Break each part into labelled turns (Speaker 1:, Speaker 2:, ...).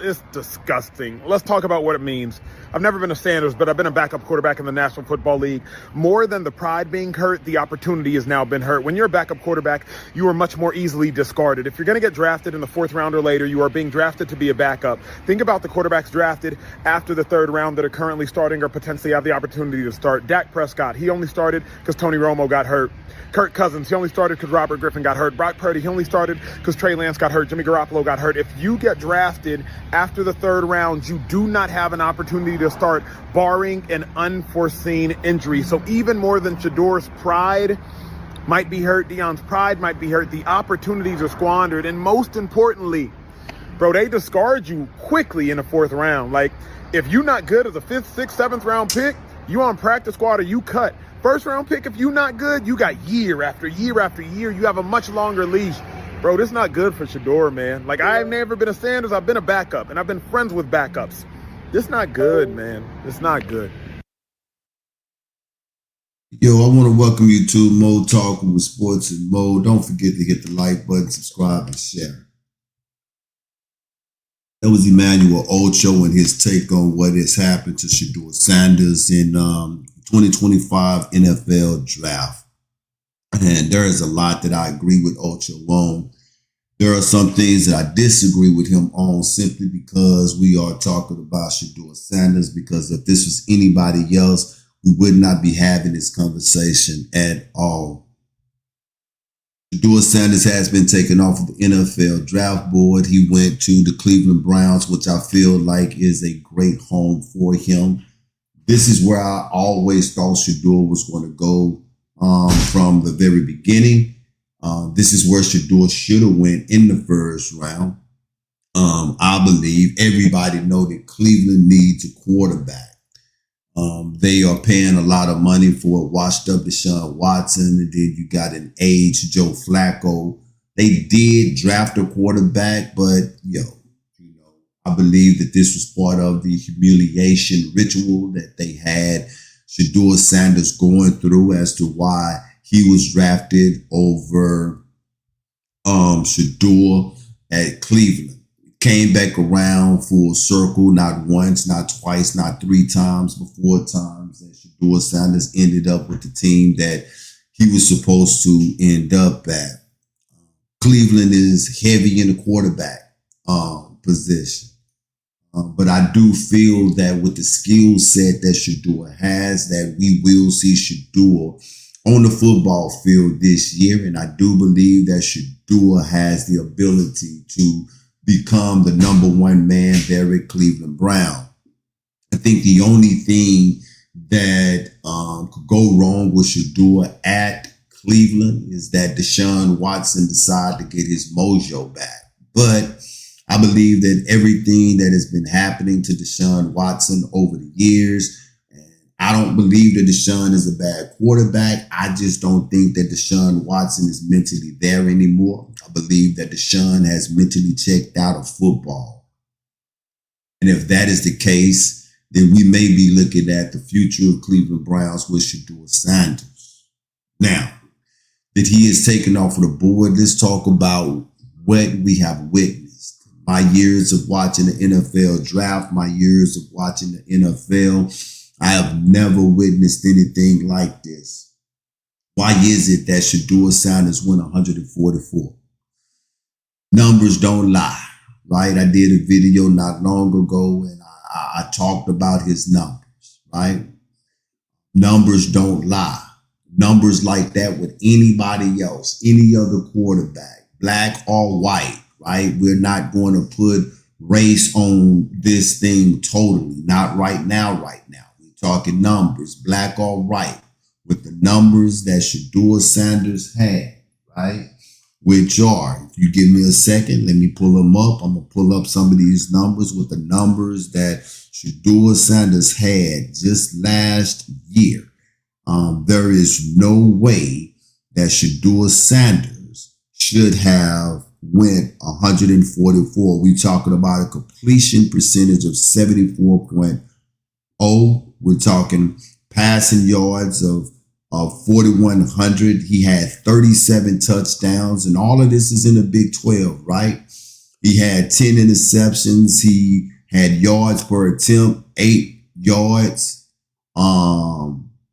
Speaker 1: It's disgusting. Let's talk about what it means. I've never been a Sanders, but I've been a backup quarterback in the National Football League. More than the pride being hurt, the opportunity has now been hurt. When you're a backup quarterback, you are much more easily discarded. If you're going to get drafted in the fourth round or later, you are being drafted to be a backup. Think about the quarterbacks drafted after the third round that are currently starting or potentially have the opportunity to start. Dak Prescott, he only started because Tony Romo got hurt. Kirk Cousins, he only started because Robert Griffin got hurt. Brock Purdy, he only started because Trey Lance got hurt. Jimmy Garoppolo got hurt. If you get drafted after the third round, you do not have an opportunity to start, barring an unforeseen injury. So even more than Shedeur's pride might be hurt, Deion's pride might be hurt, the opportunities are squandered. And most importantly, bro, they discard you quickly in the fourth round. Like, if you're not good as a fifth, sixth, seventh round pick, you on practice squad or you cut. First round pick, if you're not good, you got year after year after year. You have a much longer leash. Bro, this is not good for Shedeur, man. Like, I've never been a Sanders. I've been a backup, and I've been friends with backups. This not good, man. It's not good.
Speaker 2: Yo, I want to welcome you to Mo Talking with Sports and Mo. Don't forget to hit the like button, subscribe, and share. That was Emmanuel Ocho and his take on what has happened to Shedeur Sanders in 2025 NFL Draft. And there is a lot that I agree with Ocho on. There are some things that I disagree with him on simply because we are talking about Shedeur Sanders, because if this was anybody else, we would not be having this conversation at all. Shedeur Sanders has been taken off of the NFL draft board. He went to the Cleveland Browns, which I feel like is a great home for him. This is where I always thought Shedeur was going to go from the very beginning. This is where Shedeur should have went in the first round. I believe everybody know that Cleveland needs a quarterback. They are paying a lot of money for a washed up Deshaun Watson, and then you got an aged Joe Flacco. They did draft a quarterback, but I believe that this was part of the humiliation ritual that they had Shedeur Sanders going through as to why he was drafted over Shedeur at Cleveland. Came back around full circle, not once, not twice, not three times, but four times. And Shedeur Sanders ended up with the team that he was supposed to end up at. Cleveland is heavy in the quarterback position. But I do feel that with the skill set that Shedeur has, that we will see Shedeur on the football field this year. And I do believe that Shedeur has the ability to become the number one man there at Cleveland Brown. I think the only thing that could go wrong with Shedeur at Cleveland is that Deshaun Watson decided to get his mojo back. But I believe that everything that has been happening to Deshaun Watson over the years, and I don't believe that Deshaun is a bad quarterback. I just don't think that Deshaun Watson is mentally there anymore. I believe that Deshaun has mentally checked out of football. And if that is the case, then we may be looking at the future of Cleveland Browns with Shedeur Sanders. Now, that he is taken off of the board, let's talk about what we have witnessed. My years of watching the NFL draft, my years of watching the NFL, I have never witnessed anything like this. Why is it that Shedeur Sanders went 144? Numbers don't lie, right? I did a video not long ago and I talked about his numbers, right? Numbers don't lie. Numbers like that with anybody else, any other quarterback, black or white, right? We're not going to put race on this thing totally. Not right now, We're talking numbers, black or white, with the numbers that Shedeur Sanders had, right? Which are, if you give me a second, let me pull them up. I'm going to pull up some of these numbers with the numbers that Shedeur Sanders had just last year. There is no way that Shedeur Sanders should have went 144. We're talking about a completion percentage of 74.0. We're talking passing yards of 4,100. He had 37 touchdowns, and all of this is in the Big 12, right? He had 10 interceptions. He had yards per attempt, 8 yards.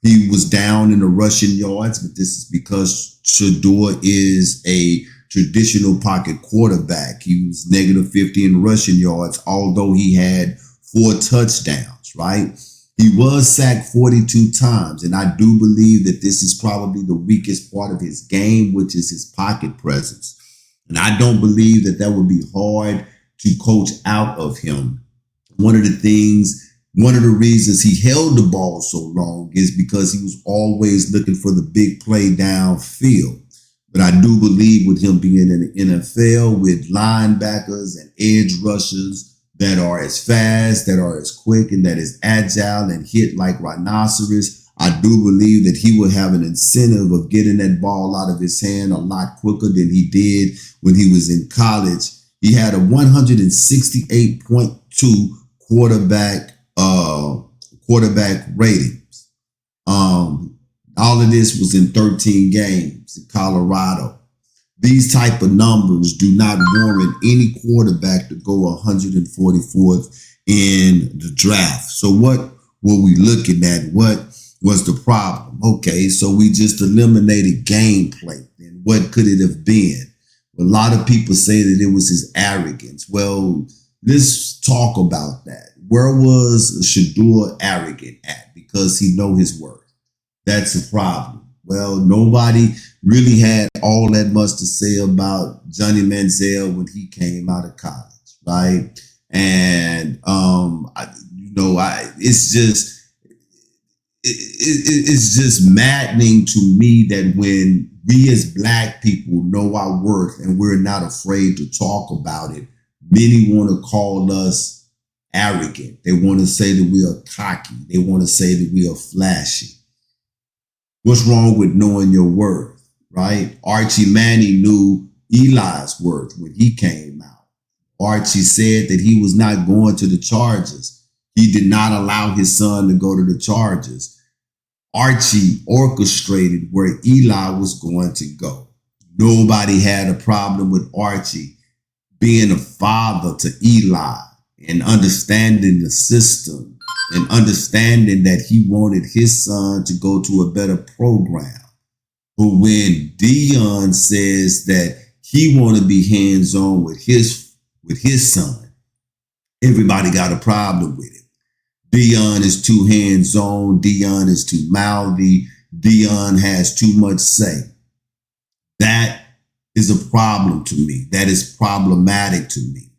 Speaker 2: He was down in the rushing yards, but this is because Shedeur is a traditional pocket quarterback. He was negative 50 in rushing yards, although he had 4 touchdowns, right? He was sacked 42 times, and I do believe that this is probably the weakest part of his game, which is his pocket presence. And I don't believe that would be hard to coach out of him. One of the reasons he held the ball so long is because he was always looking for the big play downfield. But I do believe with him being in the NFL with linebackers and edge rushers that are as fast, that are as quick, and that is agile and hit like rhinoceros, I do believe that he would have an incentive of getting that ball out of his hand a lot quicker than he did when he was in college. He had a 168.2 quarterback ratings. All of this was in 13 games in Colorado. These type of numbers do not warrant any quarterback to go 144th in the draft. So what were we looking at? What was the problem? Okay, so we just eliminated gameplay. And what could it have been? A lot of people say that it was his arrogance. Well, let's talk about that. Where was Shedeur arrogant at? Because he know his worth. That's a problem. Well, nobody really had all that much to say about Johnny Manziel when he came out of college, right? And it's just maddening to me that when we as Black people know our worth and we're not afraid to talk about it, many want to call us arrogant. They want to say that we are cocky. They want to say that we are flashy. What's wrong with knowing your worth, right? Archie Manning knew Eli's worth when he came out. Archie said that he was not going to the Chargers. He did not allow his son to go to the Chargers. Archie orchestrated where Eli was going to go. Nobody had a problem with Archie being a father to Eli and understanding the system and understanding that he wanted his son to go to a better program. But when Deion says that he want to be hands-on with his son, everybody got a problem with it. Deion is too hands-on. Deion is too mouthy. Deion has too much say. That is a problem to me. That is problematic to me.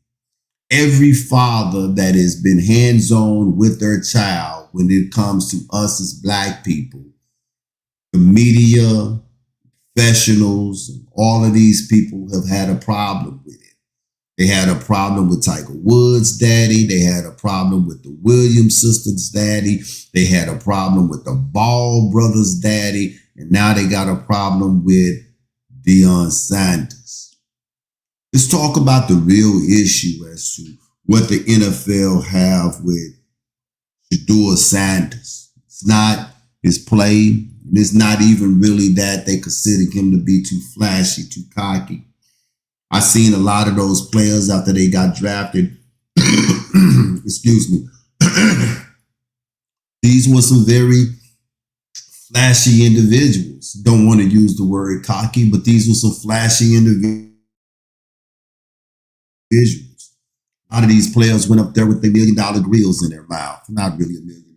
Speaker 2: Every father that has been hands-on with their child when it comes to us as Black people, the media, professionals, and all of these people have had a problem with it. They had a problem with Tiger Woods' daddy. They had a problem with the Williams sisters' daddy. They had a problem with the Ball brothers' daddy. And now they got a problem with Deion Sanders. Let's talk about the real issue as to what the NFL have with Shedeur Sanders. It's not his play. And it's not even really that they consider him to be too flashy, too cocky. I seen a lot of those players after they got drafted. Excuse me. These were some very flashy individuals. Don't want to use the word cocky, but these were some flashy individuals. A lot of these players went up there with their $1 million grills in their mouth. Not really $1 million.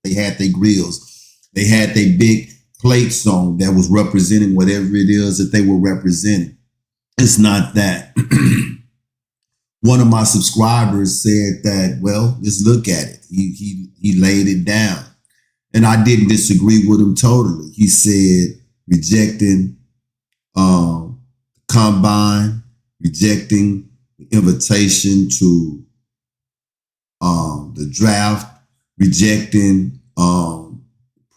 Speaker 2: They had their grills. They had their big plates on that was representing whatever it is that they were representing. It's not that. One of my subscribers said that, well, let's look at it. He laid it down. And I didn't disagree with him totally. He said rejecting combine, rejecting the invitation to the draft, rejecting Pro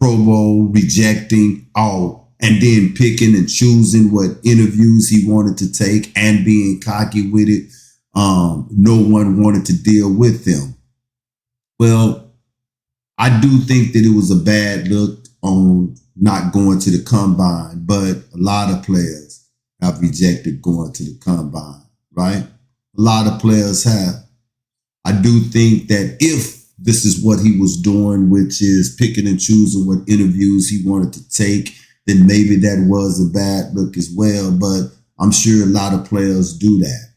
Speaker 2: Bowl, rejecting all, and then picking and choosing what interviews he wanted to take and being cocky with it. No one wanted to deal with him. Well, I do think that it was a bad look on not going to the combine, but a lot of players have rejected going to the combine, right? A lot of players have. I do think that if this is what he was doing, which is picking and choosing what interviews he wanted to take, then maybe that was a bad look as well. But I'm sure a lot of players do that.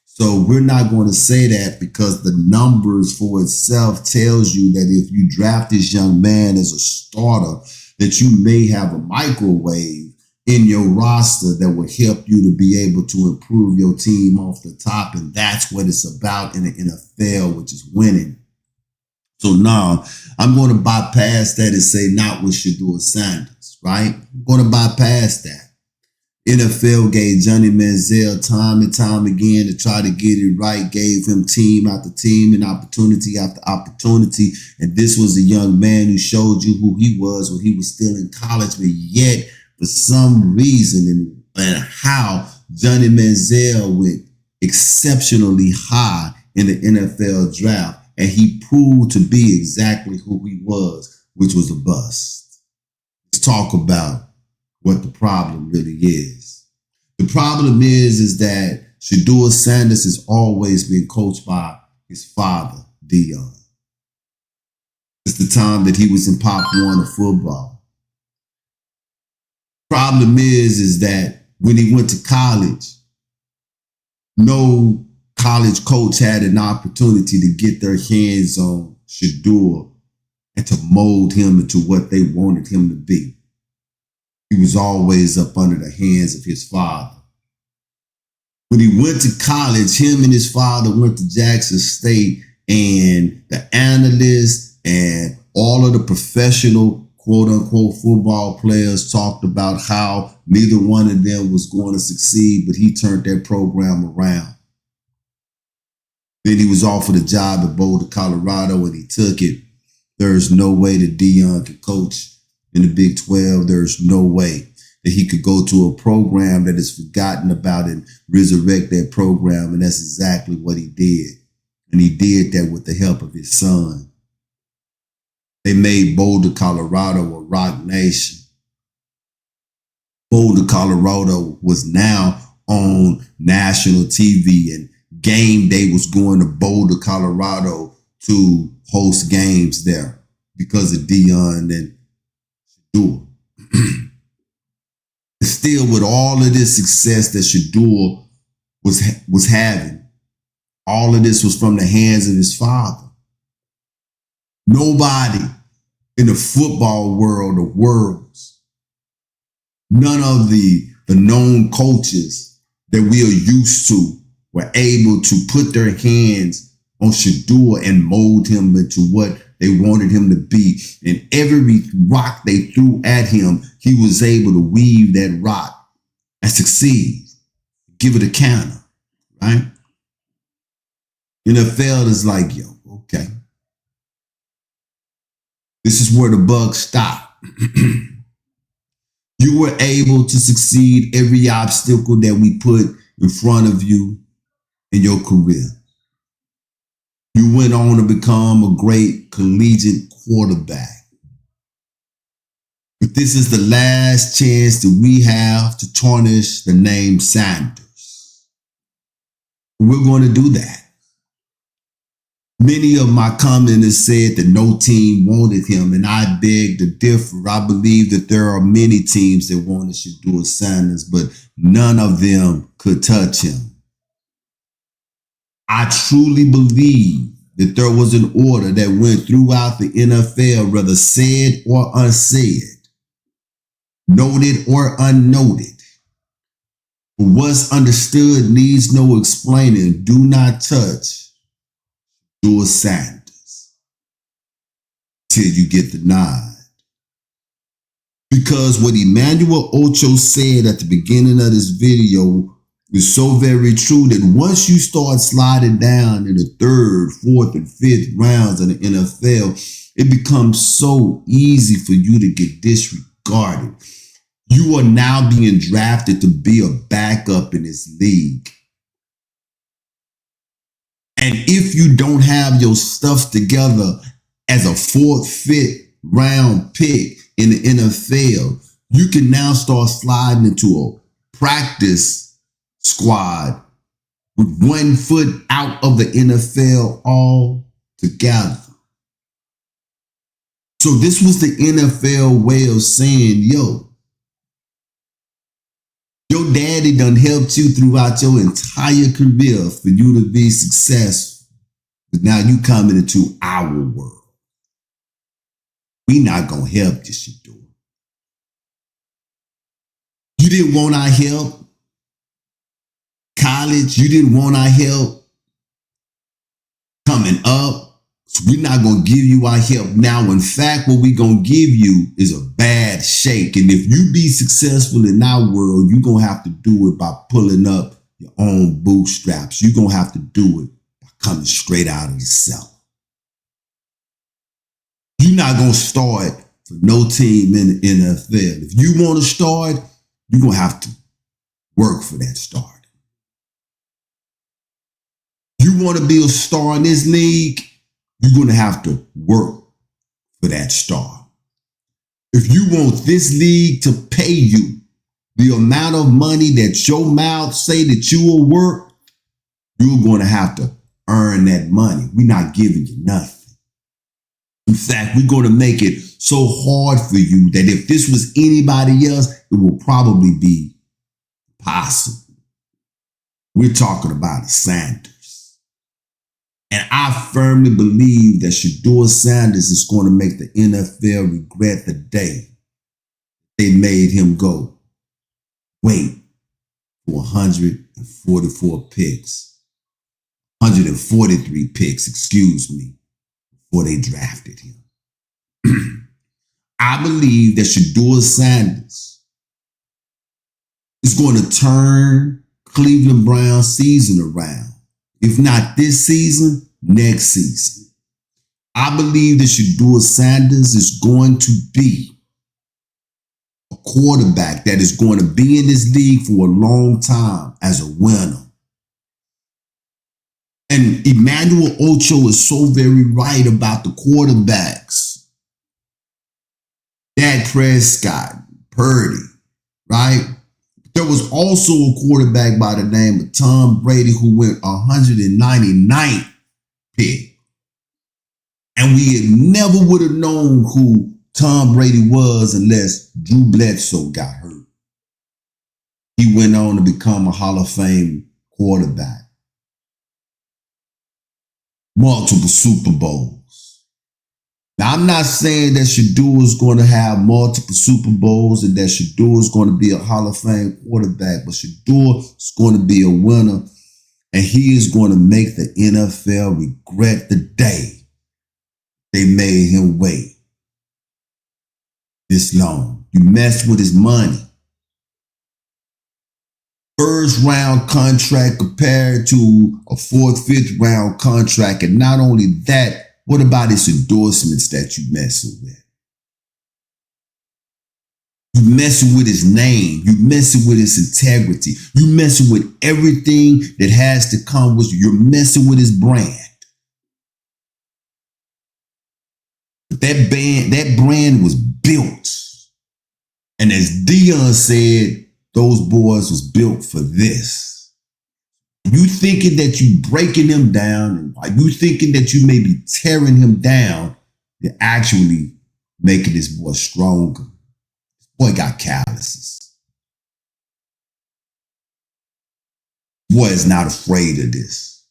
Speaker 2: So we're not going to say that, because the numbers for itself tells you that if you draft this young man as a starter, that you may have a microwave in your roster that will help you to be able to improve your team off the top. And that's what it's about in the NFL, which is winning. So now I'm going to bypass that and say not with Shedeur Sanders, right? I'm going to bypass that. NFL gave Johnny Manziel time and time again to try to get it right, gave him team after team and opportunity after opportunity. And this was a young man who showed you who he was when he was still in college, but yet for some reason and how Johnny Manziel went exceptionally high in the NFL draft, and he proved to be exactly who he was, which was a bust. Let's talk about what the problem really is. The problem is that Shedeur Sanders has always been coached by his father, Dion. It's the time that he was in Pop Warner football. Problem is that when he went to college, no college coach had an opportunity to get their hands on Shedeur and to mold him into what they wanted him to be. He was always up under the hands of his father. When he went to college, him and his father went to Jackson State, and the analysts and all of the professional quote-unquote football players talked about how neither one of them was going to succeed, but he turned that program around. Then he was offered a job at Boulder, Colorado, and he took it. There's no way that Dion could coach in the Big 12. There's no way that he could go to a program that is forgotten about and resurrect that program. And that's exactly what he did. And he did that with the help of his son. They made Boulder, Colorado a rock nation. Boulder, Colorado was now on national TV, and game day was going to Boulder, Colorado to host games there because of Dion and Shedeur. Still, with all of this success that Shedeur was having, all of this was from the hands of his father. Nobody in the football world or worlds, none of the known coaches that we are used to were able to put their hands on Shedeur and mold him into what they wanted him to be. And every rock they threw at him, he was able to weave that rock and succeed. Give it a counter, right? NFL is like, yo, okay. This is where the buck stopped. You were able to succeed every obstacle that we put in front of you in your career. You went on to become a great collegiate quarterback. But this is the last chance that we have to tarnish the name Sanders. We're going to do that. Many of my commenters said that no team wanted him, and I beg to differ. I believe that there are many teams that wanted Shedeur Sanders, but none of them could touch him. I truly believe that there was an order that went throughout the NFL, whether said or unsaid, noted or unnoted. But what's understood needs no explaining. Do not touch Shedeur Sanders till you get the nod. Because what Emmanuel Ocho said at the beginning of this video is so very true that once you start sliding down in the third, fourth, and fifth rounds of the NFL, it becomes so easy for you to get disregarded. You are now being drafted to be a backup in this league. And if you don't have your stuff together as a fourth, fifth round pick in the NFL, you can now start sliding into a practice squad with 1 foot out of the NFL altogether. So this was the NFL way of saying, yo, your daddy done helped you throughout your entire career for you to be successful. But now you coming into our world. We not going to help you, Shedeur. You didn't want our help. College, you didn't want our help coming up. So we're not going to give you our help now. In fact, what we're going to give you is a bad shake. And if you be successful in our world, you're going to have to do it by pulling up your own bootstraps. You're going to have to do it by coming straight out of yourself. You're not going to start for no team in the NFL. If you want to start, you're going to have to work for that start. You want to be a star in this league, you're going to have to work for that star. If you want this league to pay you the amount of money that your mouth say that you will work, you're going to have to earn that money. We're not giving you nothing. In fact, we're going to make it so hard for you that if this was anybody else, it will probably be possible. We're talking about Sanders. And I firmly believe that Shedeur Sanders is going to make the NFL regret the day they made him go wait for 144 picks, 143 picks, excuse me, before they drafted him. I believe that Shedeur Sanders is going to turn Cleveland Browns season around. If not this season, next season. I believe that Shedeur Sanders is going to be a quarterback that is going to be in this league for a long time as a winner. And Emmanuel Ocho is so very right about the quarterbacks. Dak Prescott, Purdy, right? There was also a quarterback by the name of Tom Brady who went 199th pick. And we never would have known who Tom Brady was unless Drew Bledsoe got hurt. He went on to become a Hall of Fame quarterback. Multiple Super Bowls. Now, I'm not saying that Shedeur is going to have multiple Super Bowls and that Shedeur is going to be a Hall of Fame quarterback, but Shedeur is going to be a winner, and he is going to make the NFL regret the day they made him wait this long. You mess with his money. First round contract compared to a fourth, fifth round contract. And not only that, what about his endorsements that you messing with? You messing with his name. You messing with his integrity. You messing with everything that has to come with you. You're messing with his brand. That brand was built. And as Dion said, those boys was built for this. You thinking that you breaking him down, and while you thinking that you may be tearing him down, you're actually making this boy stronger. This boy got calluses. Boy is not afraid of this.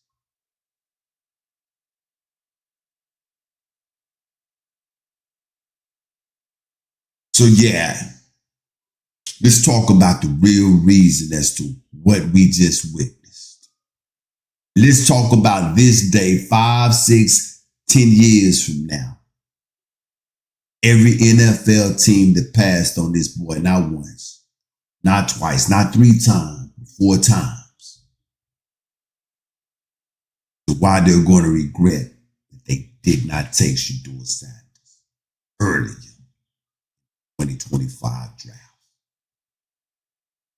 Speaker 2: So yeah, let's talk about the real reason as to what we just witnessed. Let's talk about this day 5, 6, 10 years from now. Every NFL team that passed on this boy, not once, not twice, not 3 times, 4 times. So why they're going to regret that they did not take Shedeur Sanders earlier, 2025 draft.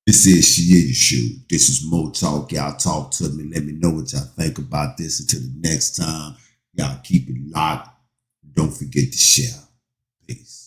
Speaker 2: This is Shedeur. This is Mo Talk. Y'all talk to me. Let me know what y'all think about this. Until the next time, y'all keep it locked. Don't forget to share. Peace.